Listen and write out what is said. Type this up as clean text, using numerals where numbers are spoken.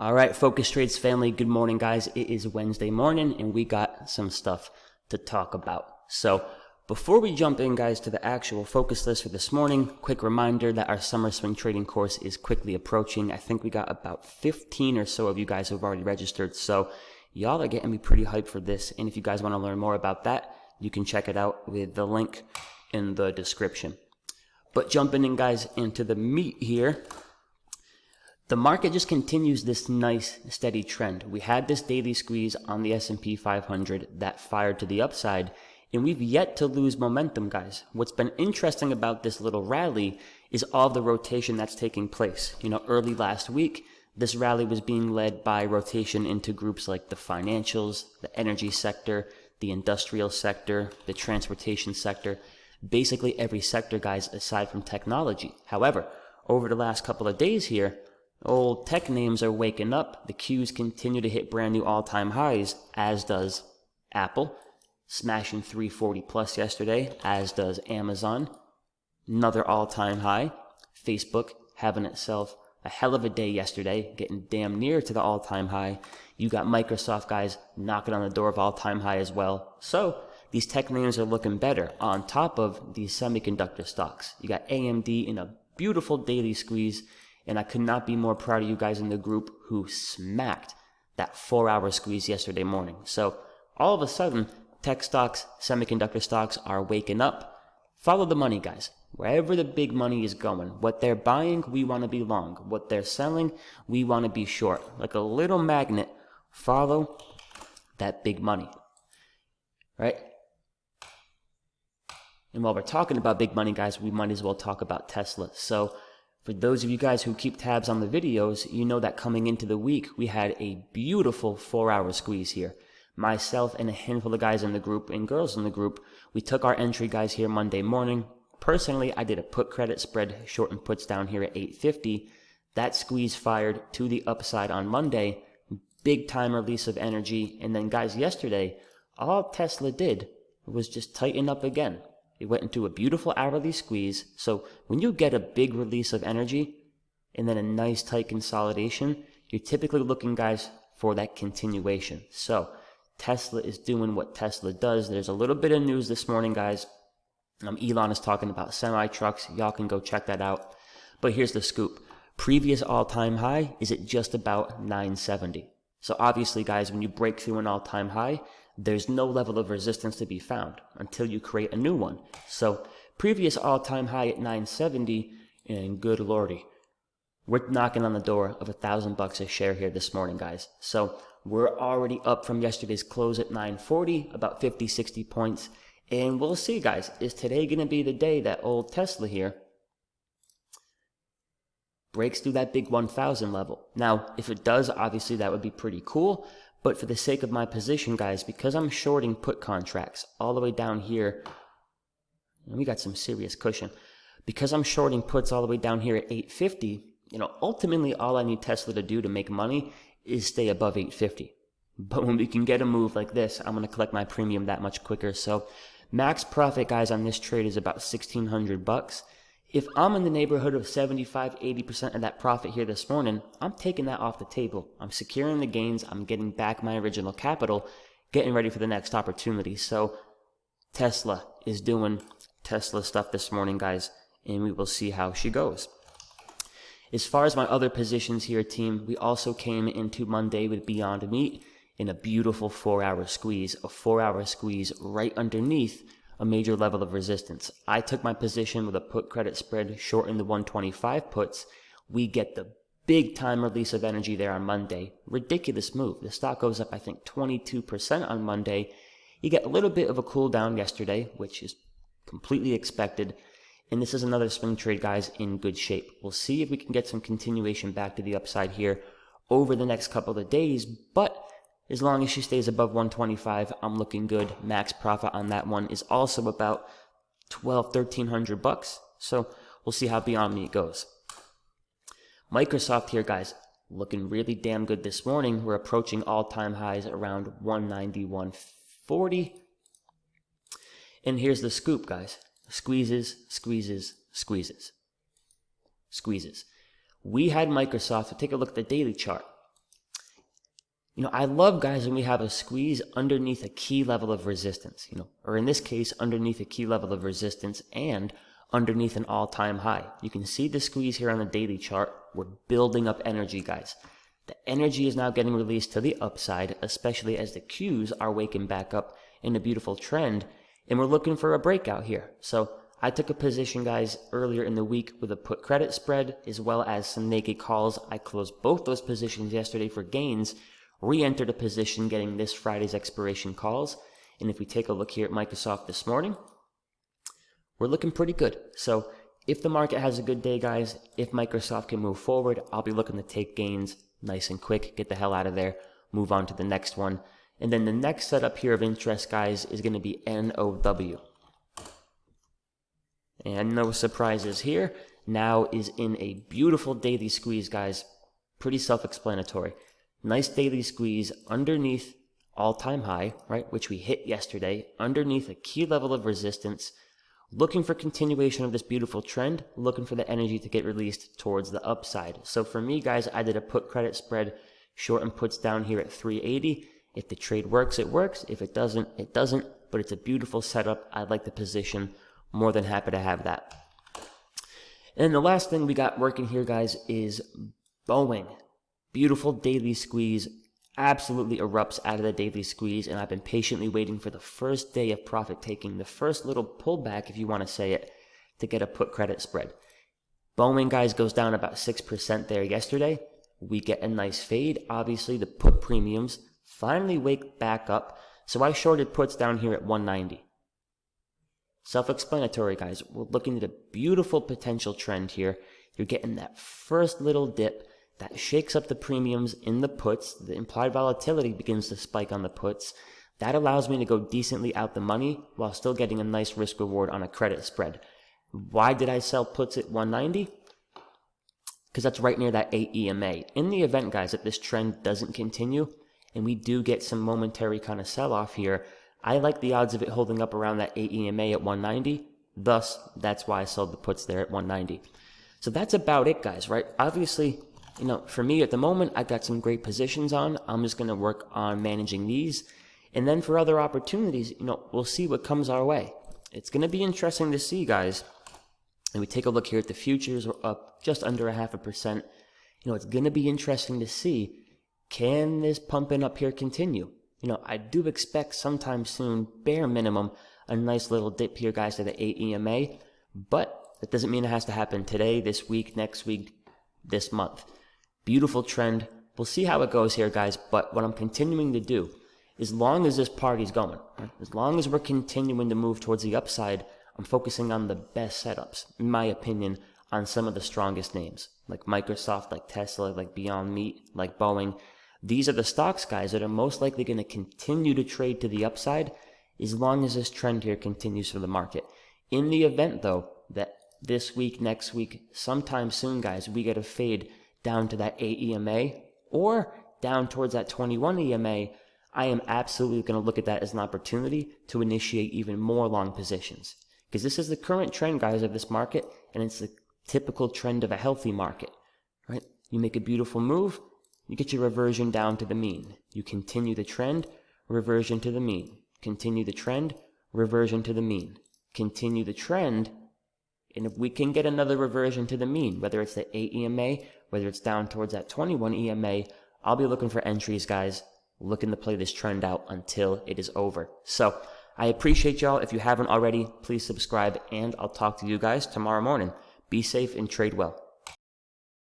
All right, Focus Trades family, good morning, guys. It is Wednesday morning, and we got some stuff to talk about. So before we jump in, guys, to the actual focus list for this morning, quick reminder that our summer swing trading course is quickly approaching. I think we got about 15 or so of you guys who have already registered, so y'all are getting me pretty hyped for this. And if you guys want to learn more about that, you can check it out with the link in the description. But jumping in, guys, into the meat here, the market just continues this nice steady trend. We had this daily squeeze on the S&P 500 that fired to the upside, and we've yet to lose momentum, guys. What's been interesting about this little rally is all the rotation that's taking place. Early last week, this rally was being led by rotation into groups like the financials, the energy sector, the industrial sector, the transportation sector, basically every sector, guys, aside from technology. However, over the last couple of days here, old tech names are waking up. The Qs continue to hit brand new all-time highs, as does Apple, smashing 340 plus yesterday, as does Amazon, another all-time high. Facebook having itself a hell of a day yesterday, getting damn near to the all-time high. You got Microsoft, guys, knocking on the door of all-time high as well. So these tech names are looking better on top of these semiconductor stocks. You got AMD in a beautiful daily squeeze, and I could not be more proud of you guys in the group who smacked that 4-hour squeeze yesterday morning. So all of a sudden, tech stocks, semiconductor stocks are waking up. Follow the money, guys. Wherever the big money is going, what they're buying, we want to be long. What they're selling, we want to be short. Like a little magnet, follow that big money, right? And while we're talking about big money, guys, we might as well talk about Tesla. So for those of you guys who keep tabs on the videos, you know that coming into the week, we had a beautiful 4-hour squeeze here. Myself and a handful of guys in the group and girls in the group, we took our entry, guys, here Monday morning. Personally, I did a put credit spread, short and puts down here at 850. That squeeze fired to the upside on Monday. Big time release of energy. And then, guys, yesterday, all Tesla did was just tighten up again. It went into a beautiful hourly squeeze. So when you get a big release of energy and then a nice tight consolidation, you're typically looking, guys, for that continuation. So Tesla is doing what Tesla does. There's a little bit of news this morning, guys. Elon is talking about semi-trucks. Y'all can go check that out. But here's the scoop. Previous all-time high is at just about 970. So obviously, guys, when you break through an all-time high, there's no level of resistance to be found until you create a new one. So previous all-time high at 970, and good lordy, we're knocking on the door of $1,000 a share here this morning, guys. So we're already up from yesterday's close at 940, about 50, 60 points. And we'll see, guys, is today going to be the day that old Tesla here breaks through that big 1,000 level? Now, if it does, obviously that would be pretty cool. But for the sake of my position, guys, because I'm shorting put contracts all the way down here, and we got some serious cushion, because I'm shorting puts all the way down here at 850, ultimately all I need Tesla to do to make money is stay above 850. But when we can get a move like this, I'm going to collect my premium that much quicker. So max profit, guys, on this trade is about $1,600. If I'm in the neighborhood of 75, 80% of that profit here this morning, I'm taking that off the table. I'm securing the gains. I'm getting back my original capital, getting ready for the next opportunity. So Tesla is doing Tesla stuff this morning, guys, and we will see how she goes. As far as my other positions here, team, we also came into Monday with Beyond Meat in a beautiful 4-hour squeeze, a 4-hour squeeze right underneath a major level of resistance. I took my position with a put credit spread short in the 125 puts. We get the big time release of energy there on Monday. Ridiculous move. The stock goes up, I think, 22% on Monday. You get a little bit of a cool down yesterday, which is completely expected. And this is another swing trade, guys, in good shape. We'll see if we can get some continuation back to the upside here over the next couple of days. But as long as she stays above 125, I'm looking good. Max profit on that one is also about $1,200-$1,300. So we'll see how Beyond Meat goes. Microsoft here, guys, looking really damn good this morning. We're approaching all-time highs around 190, 140. And here's the scoop, guys. Squeezes, squeezes, squeezes. Squeezes. We had Microsoft, take a look at the daily chart. I love, guys, when we have a squeeze underneath a key level of resistance, or in this case, underneath a key level of resistance and underneath an all-time high. You can see the squeeze here on the daily chart. We're building up energy, guys. The energy is now getting released to the upside, especially as the Qs are waking back up in a beautiful trend, and we're looking for a breakout here. So I took a position, guys, earlier in the week with a put credit spread as well as some naked calls. I closed both those positions yesterday for gains, re-entered a position getting this Friday's expiration calls, and if we take a look here at Microsoft this morning, we're looking pretty good. So if the market has a good day, guys, if Microsoft can move forward, I'll be looking to take gains nice and quick, get the hell out of there, move on to the next one. And then the next setup here of interest, guys, is going to be NOW. And no surprises here. Now is in a beautiful daily squeeze, guys. Pretty self-explanatory. Nice daily squeeze underneath all-time high, right, which we hit yesterday, underneath a key level of resistance, looking for continuation of this beautiful trend, looking for the energy to get released towards the upside. So for me, guys, I did a put credit spread, short and puts down here at 380. If the trade works, it works. If it doesn't, it doesn't. But it's a beautiful setup. I like the position. More than happy to have that. And the last thing we got working here, guys, is Boeing. Beautiful daily squeeze. Absolutely erupts out of the daily squeeze, and I've been patiently waiting for the first day of profit taking, the first little pullback, if you want to say it, to get a put credit spread. Boeing, guys, goes down about 6% there yesterday. We get a nice fade. Obviously, the put premiums finally wake back up, so I shorted puts down here at 190. Self-explanatory, guys. We're looking at a beautiful potential trend here. You're getting that first little dip that shakes up the premiums in the puts. The implied volatility begins to spike on the puts. That allows me to go decently out the money while still getting a nice risk reward on a credit spread. Why did I sell puts at 190? Because that's right near that 8 EMA. In the event, guys, that this trend doesn't continue and we do get some momentary kind of sell-off here, I like the odds of it holding up around that 8 EMA at 190. Thus, that's why I sold the puts there at 190. So that's about it, guys, right? Obviously, for me at the moment, I've got some great positions on. I'm just going to work on managing these. And then for other opportunities, we'll see what comes our way. It's going to be interesting to see, guys. And we take a look here at the futures. We're up just under 0.5%. It's going to be interesting to see, can this pumping up here continue? I do expect sometime soon, bare minimum, a nice little dip here, guys, to the 8 EMA. But that doesn't mean it has to happen today, this week, next week, this month. Beautiful trend. We'll see how it goes here, guys. But what I'm continuing to do, as long as this party's going, right? As long as we're continuing to move towards the upside, I'm focusing on the best setups, in my opinion, on some of the strongest names, like Microsoft, like Tesla, like Beyond Meat, like Boeing. These are the stocks, guys, that are most likely going to continue to trade to the upside as long as this trend here continues for the market. In the event, though, that this week, next week, sometime soon, guys, we get a fade down to that 8 EMA or down towards that 21 EMA, I am absolutely going to look at that as an opportunity to initiate even more long positions. Because this is the current trend, guys, of this market, and it's the typical trend of a healthy market, right? You make a beautiful move, you get your reversion down to the mean. You continue the trend, reversion to the mean. Continue the trend, reversion to the mean. Continue the trend, and if we can get another reversion to the mean, whether it's the 8 EMA, whether it's down towards that 21 EMA, I'll be looking for entries, guys, looking to play this trend out until it is over. So I appreciate y'all. If you haven't already, please subscribe, and I'll talk to you guys tomorrow morning. Be safe and trade well.